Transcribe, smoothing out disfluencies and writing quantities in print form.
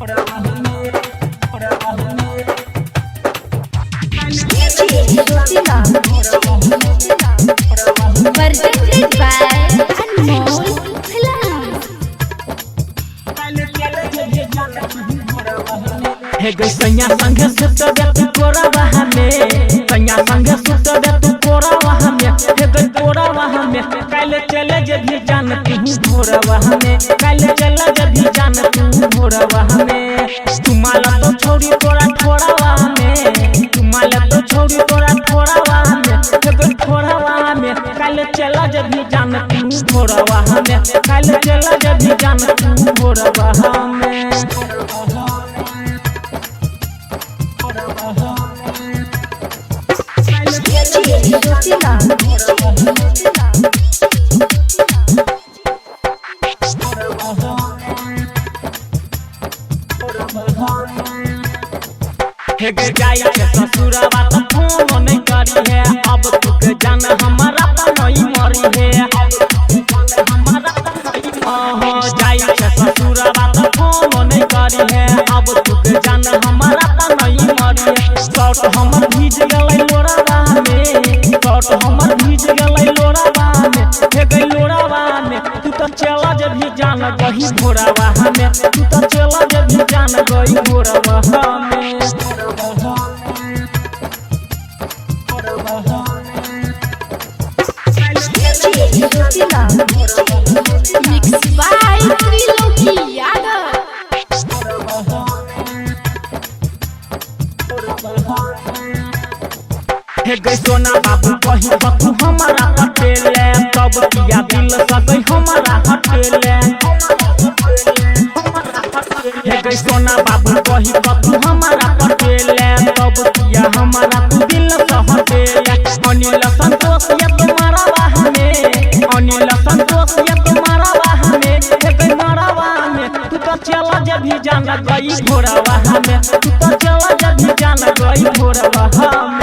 Presented by Anmol Film. हे गई सैया संगे सुत दे तू कोरा वहां में, सैया संगे सुत दे तू कोरा वहां में, हे गई कोरा वहां में। काले चले जे भी जान तू भोरा वहां में, काले चले जे भी जान तू भोरा वहां में। तुम्हारा तो छोड़ी तोरा थोड़ा वहां में, तुम्हारा तो छोड़ी तोरा थोड़ा वहां में, हे गई थोड़ा वहां में। काले चला जे भी जान तू भोरा वहां में, काले चला जे भी जान तू भोरा वहां में। हे गे जाया के ससुरवा तो फोन नहीं करी है, अब तू के जान हमारा तो नहीं मरी है। हमारा तो जाया के ससुरवा तो फोन नहीं करी है, अब तू के जान हमारा तो नहीं मरी है। शर्ट हमर भीज गलै लोरावा में, शर्ट हमर भीज गलै लोरावा में, हे गई लोरावा में। तू तो चला जे भी जान गई भोरावा में, तू तो चला जे भी जान गई भोरावा में। Mixed by Trilogy Yadav. हे गई सोना बाबू कहीं बतू हमारा पटेले, तब किया दिल सगई हमारा हटेले। हे गई सोना बाबू कहीं बतू हमारा पटेले, तब किया हमारा तू दिल से हटेले। अनिल संतोष ये तुम्हारा वाह में, अनिल संतोष ये तुम्हारा वाह में, हे गई मारा वाह में। तू तो चला जे भी जान गई भोरा वाह में, तू तो चला जे भी जान गई भोरा वाह में।